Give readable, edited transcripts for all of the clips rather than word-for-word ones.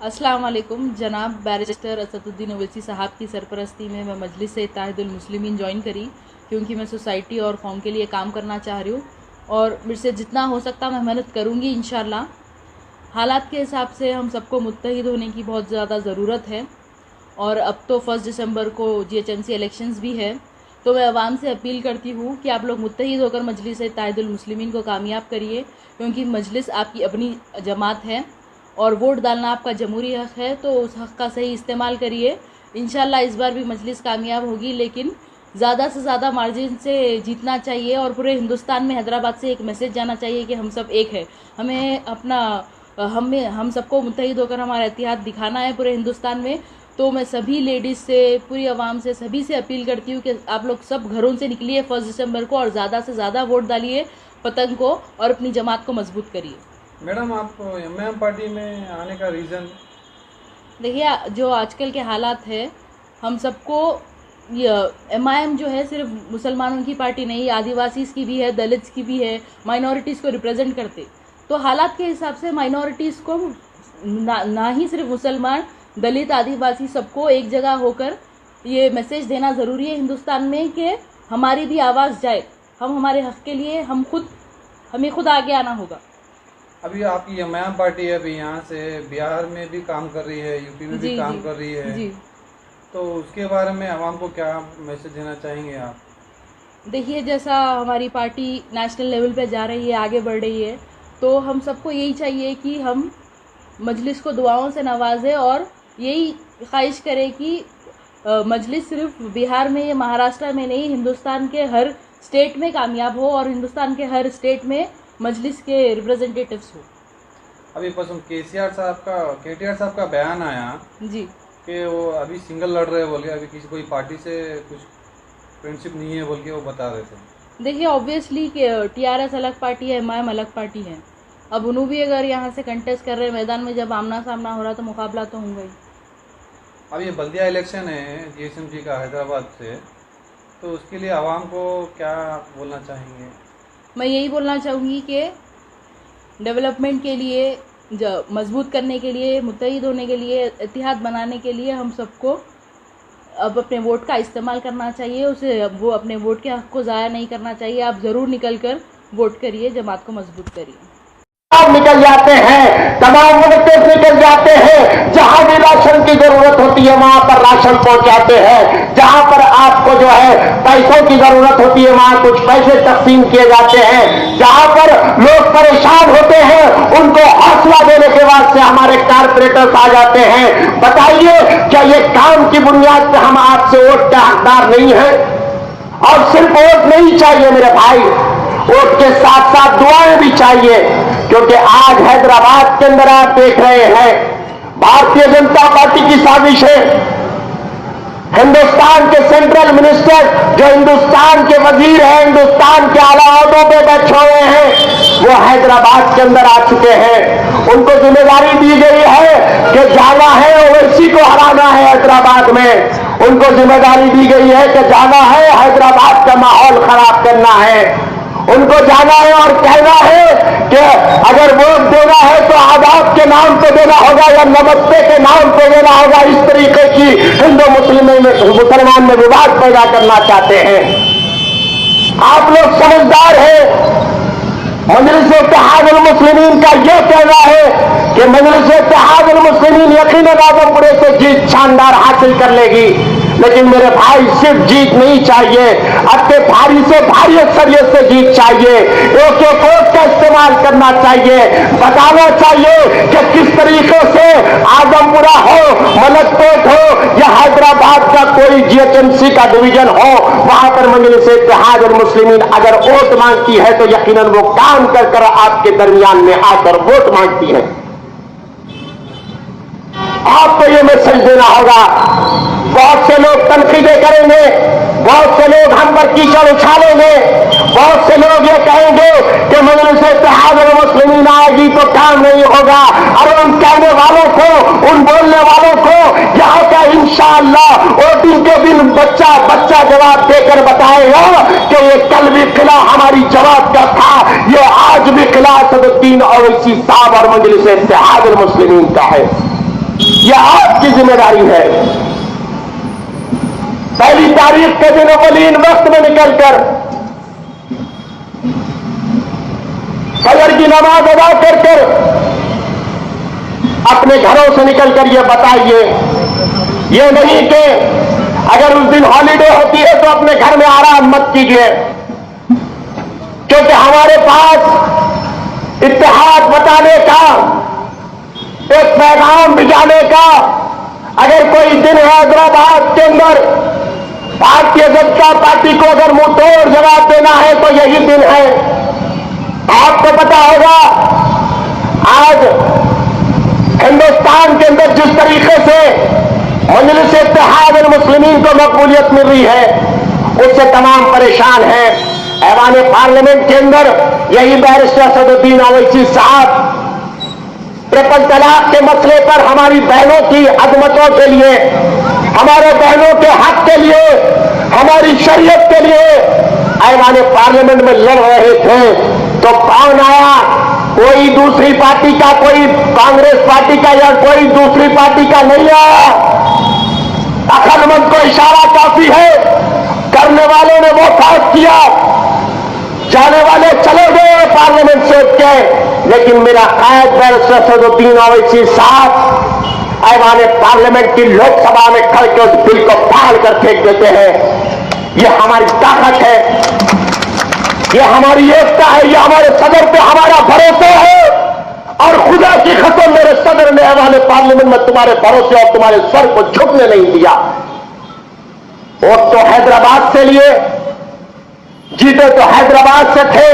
अस्सलाम वालेकुम। जनाब बैरिस्टर असदुद्दीन ओवैसी साहब की सरपरस्ती में मैं मजलिस इत्तेहादुल मुस्लिमीन ज्वाइन करी, क्योंकि मैं सोसाइटी और कौम के लिए काम करना चाह रही हूँ और मेरे से जितना हो सकता मैं मेहनत करूँगी इंशाल्लाह। हालात के हिसाब से हम सबको मुत्तहिद होने की बहुत ज़्यादा ज़रूरत है और अब तो 1 दिसंबर को GHMC इलेक्शंस भी है, तो मैं आवाम से अपील करती हूँ कि आप लोग मुत्तहिद होकर मजलिस इत्तेहादुल मुस्लिमीन को कामयाब करिए, क्योंकि मजलिस आपकी अपनी जमात है और वोट डालना आपका जमहूरी हक़ है, तो उस हक़ का सही इस्तेमाल करिए। इंशाल्लाह इस बार भी मजलिस कामयाब होगी, लेकिन ज़्यादा से ज़्यादा मार्जिन से जीतना चाहिए और पूरे हिंदुस्तान में हैदराबाद से एक मैसेज जाना चाहिए कि हम सब एक है। हमें अपना हम सबको मुत्तहिद होकर हमारा इत्तेहाद दिखाना है पूरे हिंदुस्तान में। तो मैं सभी लेडीज़ से, पूरी आवाम से, सभी से अपील करती हूँ कि आप लोग सब घरों से निकलिए 1 दिसंबर को और ज़्यादा से ज़्यादा वोट डालिए पतंग को और अपनी जमात को मजबूत करिए। मैडम, आप MIM पार्टी में आने का रीज़न? देखिए, जो आजकल के हालात है, हम सबको MIM जो है सिर्फ मुसलमानों की पार्टी नहीं, आदिवासीज़ की भी है, दलित्स की भी है, माइनॉरिटीज़ को रिप्रेजेंट करते। तो हालात के हिसाब से माइनॉरिटीज़ को ना ही सिर्फ मुसलमान, दलित, आदिवासी सबको एक जगह होकर ये मैसेज देना ज़रूरी है हिंदुस्तान में कि हमारी भी आवाज़ जाए। हम हमारे हक़ के लिए हमें खुद आगे आना होगा। अभी आपकी MIM पार्टी है, अभी यहाँ से बिहार में भी काम कर रही है, यूपी में भी काम कर रही है जी। तो उसके बारे में आवाम को क्या मैसेज देना चाहेंगे आप? देखिए, जैसा हमारी पार्टी नेशनल लेवल पे जा रही है, आगे बढ़ रही है, तो हम सबको यही चाहिए कि हम मजलिस को दुआओं से नवाजें और यही ख्वाहिश करें कि मजलिस सिर्फ बिहार में या महाराष्ट्र में नहीं, हिंदुस्तान के हर स्टेट में कामयाब हो और हिंदुस्तान के हर स्टेट में मजलिस के रिप्रेजेंटेटिव्स हो। अभी पसंद KTR साहब का बयान आया जी कि वो अभी सिंगल लड़ रहे बोल के, अभी कोई पार्टी से कुछ फ्रेंडशिप नहीं है बोल के वो बता रहे थे। देखिए, ऑब्वियसली कि TRS अलग पार्टी है, MIM अलग पार्टी है। अब उन्होंने भी अगर यहाँ से कंटेस्ट कर रहे हैं मैदान में, जब आमना सामना हो रहा तो मुकाबला तो होगा ही। अब ये बल्दिया इलेक्शन है GHMC का हैदराबाद से, तो उसके लिए आवाम को क्या बोलना चाहेंगे? मैं यही बोलना चाहूँगी कि डेवलपमेंट के लिए, मजबूत करने के लिए, मुत्तहिद होने के लिए, इत्तेहाद बनाने के लिए हम सबको अब अपने वोट का इस्तेमाल करना चाहिए। वो अपने वोट के हक़ को ज़ाया नहीं करना चाहिए। आप ज़रूर निकल कर वोट करिए, जमात को मजबूत करिए। निकल जाते हैं, तमाम मुद्दे निकल जाते हैं। जहां भी राशन की जरूरत होती है वहां पर राशन पहुंचाते हैं। जहां पर आपको जो है पैसों की जरूरत होती है वहां कुछ पैसे तकसीम किए जाते हैं। जहां पर लोग परेशान होते हैं उनको हौसला देने के वास्ते हमारे कारपोरेटर्स आ जाते हैं। बताइए, क्या ये काम की बुनियाद पर हम आपसे वोट का हकदार नहीं है? और सिर्फ वोट नहीं चाहिए मेरे भाई, वोट के साथ साथ दुआएं भी चाहिए, क्योंकि आज हैदराबाद के अंदर आप देख रहे हैं भारतीय जनता पार्टी की साजिशें। हिंदुस्तान के सेंट्रल मिनिस्टर जो हिंदुस्तान के वजीर हैं, हिंदुस्तान के आला ओहदों पे बैठे हुए हैं, वो हैदराबाद के अंदर आ चुके हैं। उनको जिम्मेदारी दी गई है कि जाना है ओवैसी को हराना है हैदराबाद में। उनको जिम्मेदारी दी गई है कि जाना है हैदराबाद का माहौल खराब करना है। उनको जाना है और कहना है कि अगर वोट देना है तो आदाब के नाम पे देना होगा या नमस्ते के नाम पे देना होगा। इस तरीके की हिंदू मुसलमान में विवाद पैदा करना चाहते हैं। आप लोग समझदार हैं। मजलिस इत्तेहादुल मुस्लिमीन का यह कहना है कि मजलिस इत्तेहादुल मुस्लिमीन यकीनन आजमपुरे से जीत शानदार हासिल कर लेगी, लेकिन मेरे भाई सिर्फ जीत नहीं चाहिए, अपने भारी से भारी अक्सरियत से जीत चाहिए। एक वोट का इस्तेमाल करना चाहिए, बताना चाहिए कि किस तरीके से आजमपुरा हो, मलकपेट हो या हैदराबाद का कोई GHMC का डिवीजन हो, वहां पर मजलिस इत्तेहादुल मुस्लिमीन अगर वोट मांगती है तो यकीनन वो काम कर आपके दरमियान में आकर वोट मांगती है। आपको ये मैसेज देना होगा। बहुत से लोग तनकीदें करेंगे, बहुत से लोग हम पर कीचड़ उछालेंगे, बहुत से लोग ये कहेंगे कि मजलिस इत्तेहादुल मुस्लिमीन आएगी तो काम नहीं होगा। और उन कहने वालों को, उन बोलने वालों को यहाँ का इंशाअल्लाह वोटिंग के दिन बच्चा जवाब देकर बताएगा कि ये कल भी किला हमारी जवाब का था, ये आज भी किला असदुद्दीन ओवैसी साहब और मजलिस इत्तेहादुल मुस्लिमीन का है। यह आपकी जिम्मेदारी है। पहली तारीख के दिन अवलीन वक्त में निकलकर फजर की नमाज अदा कर अपने घरों से निकलकर ये बताइए, ये नहीं कि अगर उस दिन हॉलीडे होती है तो अपने घर में आराम मत कीजिए, क्योंकि हमारे पास इत्तेहाद बताने का, एक पैगाम भिजाने का अगर कोई दिन है हैदराबाद के अंदर भारतीय जनता पार्टी को अगर मुंह तोड़ जवाब देना है तो यही दिन है। आपको पता होगा आज हिंदुस्तान के अंदर जिस तरीके से मजलिस इत्तेहाद मुस्लिमीन को मकबूलियत मिल रही है उससे तमाम परेशान हैं। ऐवान पार्लियामेंट के अंदर यही बैरिस्टर असदुद्दीन ओवैसी साहब ट्रिपल तलाक के मसले पर हमारी बहनों की अजमतों के लिए, हमारे बहनों के हक के लिए, हमारी शरीयत के लिए ऐवान पार्लियामेंट में लड़ रहे थे तो कौन आया? कोई दूसरी पार्टी का, कोई कांग्रेस पार्टी का या कोई दूसरी पार्टी का नहीं आया। अकलमंद को इशारा काफी है, करने वालों ने वो काम किया, जाने वाले चले गए पार्लियामेंट से उठ के, लेकिन मेरा कायद बैरिस्टर असदुद्दीन ओवैसी साहब ऐवान पार्लियामेंट की लोकसभा में खड़ के उस बिल को फाड़ कर फेंक देते हैं। यह हमारी ताकत है, यह हमारी एकता है, यह हमारे सदर पे हमारा भरोसा है। और खुदा की कसम मेरे सदर ने ऐवान पार्लियामेंट में तुम्हारे भरोसे और तुम्हारे सर को झुकने नहीं दिया। वोट तो हैदराबाद से लिए, जीते तो हैदराबाद से थे,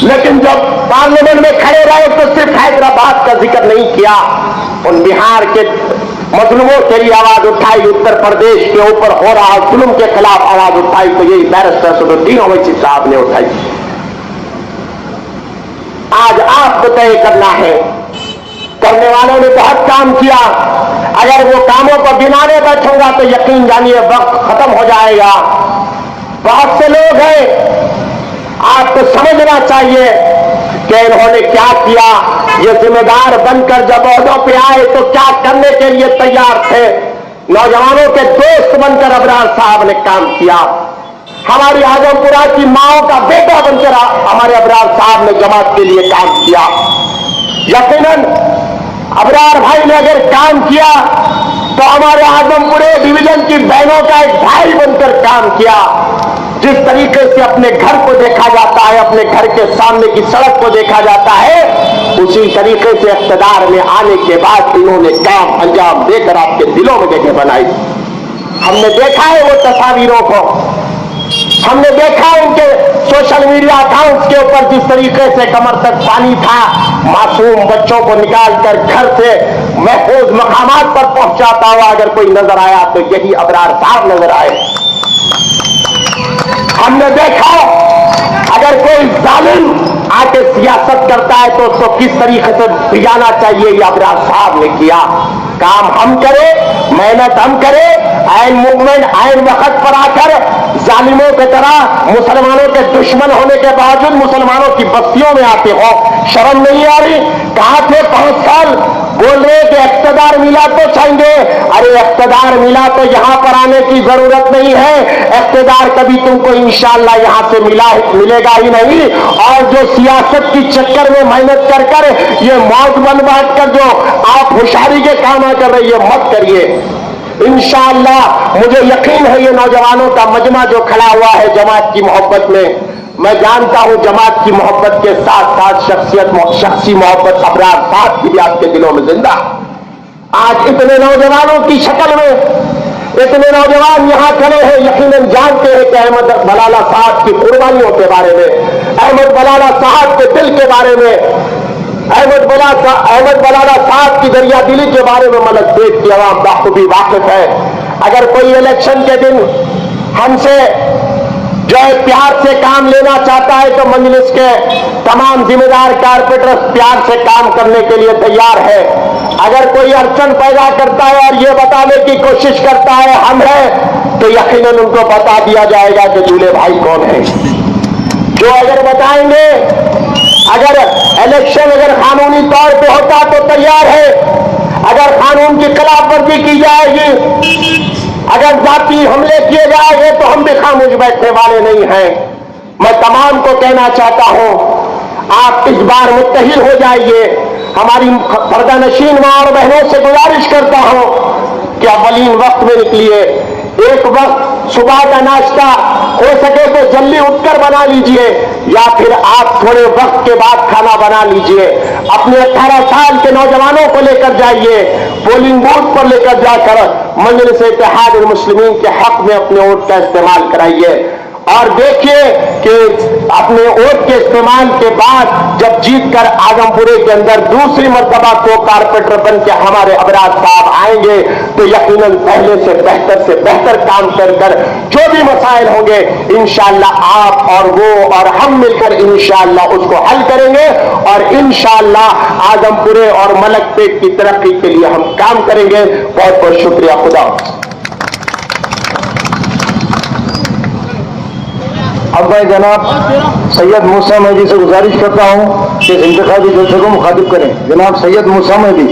लेकिन जब पार्लियामेंट में खड़े रहे तो सिर्फ हैदराबाद का जिक्र नहीं किया, उन बिहार के मजलूमों के लिए आवाज उठाई, उत्तर प्रदेश के ऊपर हो रहा जुल्म के खिलाफ आवाज उठाई, तो यही बैरिस्टर असदुद्दीन ओवैसी साहब ने उठाई। आज आपको तय करना है, करने वालों ने बहुत काम किया, अगर वो कामों को गिनाने बैठूंगा तो यकीन जानिए वक्त खत्म हो जाएगा। बहुत से लोग हैं, आपको समझना चाहिए कि इन्होंने क्या किया। ये जिम्मेदार बनकर जब ओहदों पे आए तो क्या करने के लिए तैयार थे। नौजवानों के दोस्त बनकर अबरार साहब ने काम किया। हमारी आजमपुरा की माओ का बेटा बनकर हमारे अबरार साहब ने जमात के लिए काम किया। यकीनन अबरार भाई ने अगर काम किया तो हमारे आजमपुरे डिवीजन की बहनों का एक भाई बनकर काम किया। जिस तरीके से अपने घर को देखा जाता है, अपने घर के सामने की सड़क को देखा जाता है, उसी तरीके से इख्तियार में आने के बाद इन्होंने काम अंजाम देकर आपके दिलों में जगह बनाई। हमने देखा है वो तस्वीरों को, हमने देखा उनके सोशल मीडिया अकाउंट्स के ऊपर जिस तरीके से कमर तक पानी था, मासूम बच्चों को निकालकर घर से महफूज मकामात पर पहुंचाता हुआ अगर कोई नजर आया तो यही अबरार साहब नजर आए। हमने देखा अगर कोई जालिम आके सियासत करता है तो उसको किस तरीके से भिजाना चाहिए, ये अबरार साहब ने किया। काम हम करें, मेहनत हम करें, आयन मूवमेंट आयन वक्त पर आकर जालिमों की तरह मुसलमानों के दुश्मन होने के बावजूद मुसलमानों की बस्तियों में आते हो। शर्म नहीं आ रही? कहां थे 5 साल? बोल रहे कि इख्तियार मिला तो चाहिए। अरे इख्तियार मिला तो यहां पर आने की जरूरत नहीं है। इख्तियार कभी तुमको इंशाअल्लाह यहां से मिलेगा ही नहीं। और जो सियासत की चक्कर में मेहनत कर कर ये मौत बन बांट कर जो आप होशियारी के काम कर रहे, ये मत करिए। इंशाअल्लाह मुझे यकीन है ये नौजवानों का मजमा जो खड़ा हुआ है जमात की मोहब्बत में, मैं जानता हूं जमात की मोहब्बत के साथ साथ शख्सी मोहब्बत अबरार साहब की भी आपके दिलों में जिंदा। आज इतने नौजवानों की शक्ल में इतने नौजवान यहां खड़े हैं, यकीनन जानते हैं कि अहमद बलाला साहब की कुर्बानियों के बारे में, अहमद बलाला साहब के दिल के बारे में, अहमद बलाला साहब की दरिया दिली के बारे में मलक देश की आवाम बाखूबी वाकिफ है। अगर कोई इलेक्शन के दिन हमसे जो है प्यार से काम लेना चाहता है तो मजलिस के तमाम जिम्मेदार कारपोरेटर प्यार से काम करने के लिए तैयार है। अगर कोई अड़चन पैदा करता है और ये बताने की कोशिश करता है हम हैं, तो यकीनन उनको बता दिया जाएगा कि दूल्हे भाई कौन है। जो अगर बताएंगे, अगर इलेक्शन अगर कानूनी तौर पे होता तो तैयार है, अगर कानून की खिलाफवर्जी की जाएगी, अगर जाति हमले किए जाएंगे तो हम भी खामोश बैठने वाले नहीं हैं। मैं तमाम को कहना चाहता हूं, आप इस बार मुत्तहिद हो जाइए। हमारी पर्दानशीन मां और बहनों से गुजारिश करता हूं कि अव्वलीन वक्त में निकलिए। एक वक्त सुबह का नाश्ता हो सके तो जल्दी उठकर बना लीजिए, या फिर आप थोड़े वक्त के बाद खाना बना लीजिए। अपने 18 साल के नौजवानों को लेकर जाइए, पोलिंग बूथ पर लेकर जाकर मजलिस इत्तेहादुल मुस्लिमीन के हक में अपने वोट का इस्तेमाल कराइए। और देखिए कि अपने वोट के इस्तेमाल के बाद जब जीतकर आजमपुरे के अंदर दूसरी मर्तबा को कारपोरेटर बन के हमारे अबराज साहब आएंगे तो यकीनन पहले से बेहतर काम कर जो भी मसाइल होंगे इंशाअल्लाह आप और वो और हम मिलकर इंशाअल्लाह उसको हल करेंगे, और इंशाअल्लाह आजमपुरे और मलकपेट की तरक्की के लिए हम काम करेंगे। बहुत बहुत शुक्रिया। खुदा। अब मैं जनाब सैयद मूसा मेहदी से गुजारिश करता हूं कि इस इंतखाबी जलसे को मुखातिब करें। जनाब सैयद मूसा मेहदी।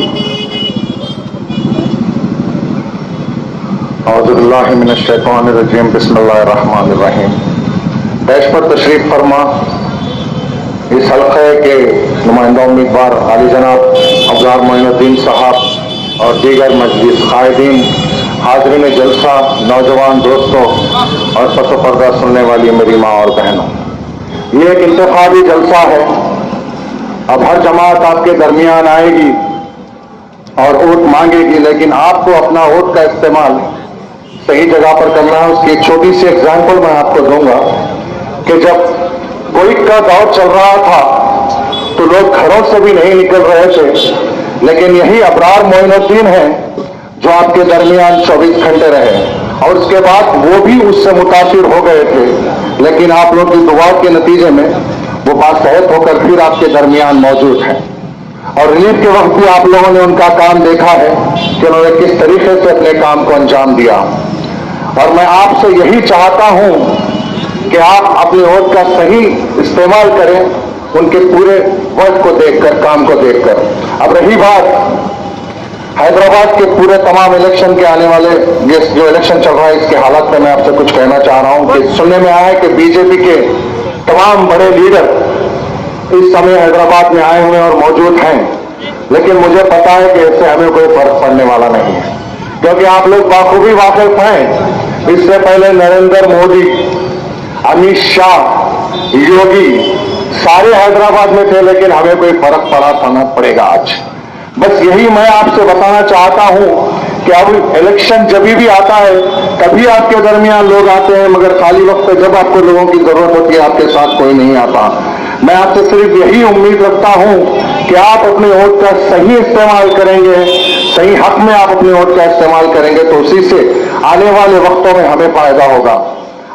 औज़ुबिल्लाहि मिनश्शैतानिर्रजीम, बिस्मिल्लाहिर्रहमानिर्रहीम। डैश पर तशरीफ फरमा इस हल्के के नुमाइंदा उम्मीदवार आली जनाब अफजार मोइनुद्दीन साहब और दीगर मजलिस कायदीन, हाज़रीन जलसा, नौजवान दोस्तों और पसो पर्दा सुनने वाली मेरी माँ और बहनों, ये एक इंतखाबी जलसा है। अब हर जमात आपके दरमियान आएगी और वोट मांगेगी, लेकिन आपको अपना वोट का इस्तेमाल सही जगह पर करना है। उसकी एक छोटी सी एग्जाम्पल मैं आपको दूंगा कि जब कोविड का दौर चल रहा था तो लोग घरों से भी नहीं निकल रहे थे, लेकिन यही अबरार मोइनुद्दीन है जो आपके दरमियान 24 घंटे रहे, और उसके बाद वो भी उससे मुतासिर हो गए थे, लेकिन आप लोग की दुआ के नतीजे में वो बासेहत होकर फिर आपके दरमियान मौजूद हैं। और रिलीफ के वक्त भी आप लोगों ने उनका काम देखा है कि उन्होंने किस तरीके से अपने काम को अंजाम दिया। और मैं आपसे यही चाहता हूं कि आप अपने वोट का सही इस्तेमाल करें, उनके पूरे वर्क को देखकर, काम को देखकर। अब रही बात हैदराबाद के पूरे तमाम इलेक्शन के आने वाले जो इलेक्शन चल रहा है इसके हालात में मैं आपसे कुछ कहना चाह रहा हूं कि सुनने में आया है कि बीजेपी के तमाम बड़े लीडर इस समय हैदराबाद में आए हुए और मौजूद हैं, लेकिन मुझे पता है कि इससे हमें कोई फर्क पड़ने वाला नहीं है, क्योंकि आप लोग बाखूबी वाकिफ हैं। इससे पहले नरेंद्र मोदी, अमित शाह, योगी सारे हैदराबाद में थे, लेकिन हमें कोई फर्क पड़ा था ना पड़ेगा आज। बस यही मैं आपसे बताना चाहता हूं कि अब इलेक्शन जब भी आता है तभी आपके दरमियान लोग आते हैं, मगर खाली वक्त पे जब आपको लोगों की जरूरत होती है आपके साथ कोई नहीं आता। मैं आपसे सिर्फ यही उम्मीद रखता हूं कि आप अपने वोट का सही इस्तेमाल करेंगे, सही हक में आप अपने वोट का इस्तेमाल करेंगे तो उसी से आने वाले वक्तों में हमें फायदा होगा।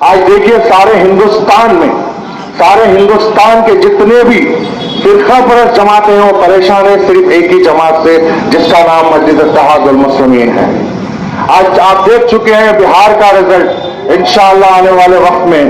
आज देखिए सारे हिंदुस्तान के जितने भी फिरका परस्त जमातें हैं वो परेशान है सिर्फ एक ही जमात से, जिसका नाम मस्जिद इत्तेहादुल मुस्लिमीन है। आज आप देख चुके हैं बिहार का रिजल्ट, इंशाअल्लाह आने वाले वक्त में